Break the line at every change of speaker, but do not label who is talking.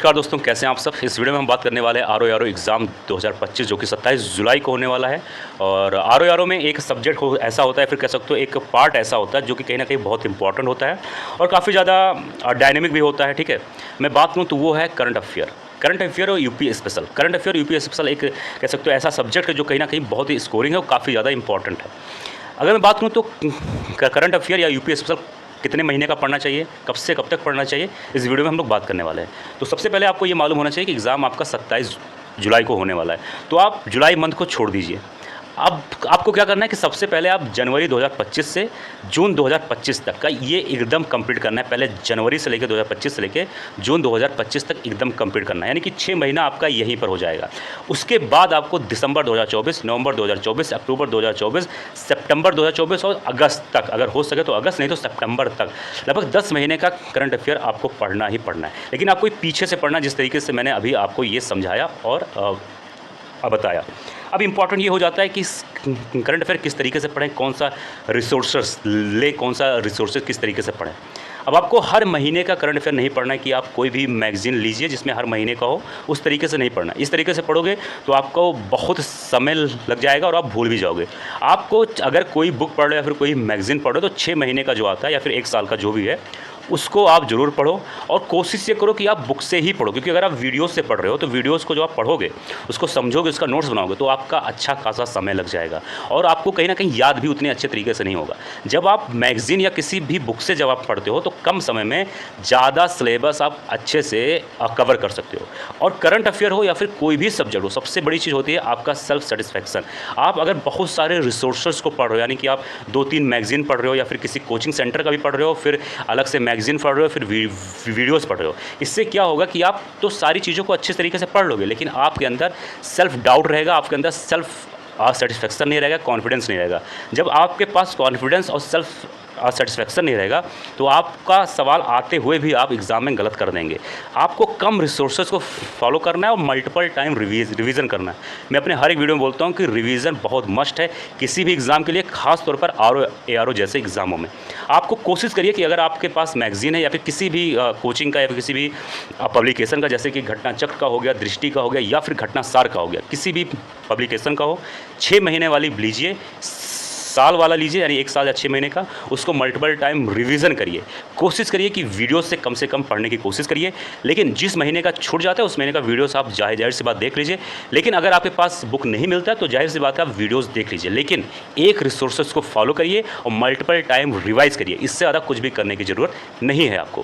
नमस्कार दोस्तों, कैसे हैं आप सब। इस वीडियो में हम बात करने वाले हैं आर एग्ज़ाम 2025 जो कि 27 जुलाई को होने वाला है। और आर में एक सब्जेक्ट ऐसा होता है, फिर कह सकते हो एक पार्ट ऐसा होता है जो कि कहीं ना कहीं बहुत इंपॉर्टेंट होता है और काफ़ी ज़्यादा डायनेमिक भी होता है। ठीक है, मैं बात करूँ तो वो है करंट अफेयर और UP special. Current affair UP special एक कह सकते हो ऐसा सब्जेक्ट है जो कहीं ना कहीं बहुत ही स्कोरिंग है और काफ़ी ज़्यादा इंपॉर्टेंट है। अगर मैं बात करूँ तो करंट अफेयर या यूपी स्पेशल कितने महीने का पढ़ना चाहिए, कब से कब तक पढ़ना चाहिए, इस वीडियो में हम लोग बात करने वाले हैं। तो सबसे पहले आपको ये मालूम होना चाहिए कि एग्ज़ाम आपका 27 जुलाई को होने वाला है। तो आप जुलाई मंथ को छोड़ दीजिए। अब आपको क्या करना है कि सबसे पहले आप जनवरी 2025 से जून 2025 तक का ये एकदम कंप्लीट करना है। पहले जनवरी से लेकर 2025 से लेकर जून 2025 तक एकदम कंप्लीट करना है, यानी कि 6 महीना आपका यहीं पर हो जाएगा। उसके बाद आपको दिसंबर 2024, नवंबर 2024, अक्टूबर 2024, सितंबर 2024 और अगस्त तक, अगर हो सके तो अगस्त, नहीं तो सितंबर तक, लगभग 10 महीने का करंट अफेयर आपको पढ़ना ही पढ़ना है। लेकिन आपको पीछे से पढ़ना, जिस तरीके से मैंने अभी आपको ये समझाया और बताया। अब इम्पॉर्टेंट ये हो जाता है कि करंट अफेयर किस तरीके से पढ़ें, कौन सा रिसोर्सेस ले, कौन सा रिसोर्सेस किस तरीके से पढ़ें। अब आपको हर महीने का करंट अफेयर नहीं पढ़ना है कि आप कोई भी मैगजीन लीजिए जिसमें हर महीने का हो, उस तरीके से नहीं पढ़ना। इस तरीके से पढ़ोगे तो आपको बहुत समय लग जाएगा और आप भूल भी जाओगे। आपको अगर कोई बुक पढ़ रहे हो या फिर कोई मैगजीन पढ़ रहे हो तो 6 महीने का जो आता है या फिर 1 साल का जो भी है उसको आप ज़रूर पढ़ो। और कोशिश ये करो कि आप बुक से ही पढ़ो, क्योंकि अगर आप वीडियो से पढ़ रहे हो तो वीडियोज़ को जो आप पढ़ोगे, उसको समझोगे, उसका नोट्स बनाओगे तो आपका अच्छा खासा समय लग जाएगा और आपको कहीं ना कहीं याद भी उतने अच्छे तरीके से नहीं होगा। जब आप मैगज़ीन या किसी भी बुक से जब आप पढ़ते हो तो कम समय में ज़्यादा सिलेबस आप अच्छे से कवर कर सकते हो। और करंट अफेयर हो या फिर कोई भी सब्जेक्ट हो, सबसे बड़ी चीज़ होती है आपका सेल्फ सेटिस्फैक्शन। आप अगर बहुत सारे रिसोर्सेज को पढ़ रहे हो, यानी कि आप 2-3 मैगज़ीन पढ़ रहे हो या फिर किसी कोचिंग सेंटर का भी पढ़ रहे हो, फिर अलग से मैगज़ीन पढ़ रहे हो, फिर वीडियोस पढ़ रहे हो, इससे क्या होगा कि आप तो सारी चीज़ों को अच्छे तरीके से पढ़ लोगे, लेकिन आपके अंदर सेल्फ डाउट रहेगा, आपके अंदर सेल्फ सेटिस्फैक्शन नहीं रहेगा, कॉन्फिडेंस नहीं रहेगा। जब आपके पास कॉन्फिडेंस और सेल्फ सेटिस्फैक्शन नहीं रहेगा तो आपका सवाल आते हुए भी आप एग्ज़ाम में गलत कर देंगे। आपको कम रिसोर्सेज को फॉलो करना है और मल्टीपल टाइम रिवीजन करना है। मैं अपने हर एक वीडियो में बोलता हूँ कि रिवीजन बहुत मस्ट है किसी भी एग्ज़ाम के लिए, खास तौर पर ARO जैसे एग्ज़ामों में। आपको कोशिश करिए कि अगर आपके पास मैगज़ीन है या फिर किसी भी कोचिंग का या फिर किसी भी पब्लिकेशन का, जैसे कि घटना चक्र का हो गया, दृष्टि का हो गया या फिर घटना सार का हो गया, किसी भी पब्लिकेशन का हो, 6 महीने वाली लीजिए, साल वाला लीजिए, यानी 1 साल या 6 महीने का, उसको मल्टीपल टाइम रिवीजन करिए। कोशिश करिए कि वीडियो से कम पढ़ने की कोशिश करिए, लेकिन जिस महीने का छूट जाता है उस महीने का वीडियोस आप जाहिर सी बात देख लीजिए। लेकिन अगर आपके पास बुक नहीं मिलता है तो जाहिर सी बात है आप वीडियोस देख लीजिए, लेकिन एक रिसोर्सेज को फॉलो करिए और मल्टीपल टाइम रिवाइज करिए। इससे ज़्यादा कुछ भी करने की ज़रूरत नहीं है आपको।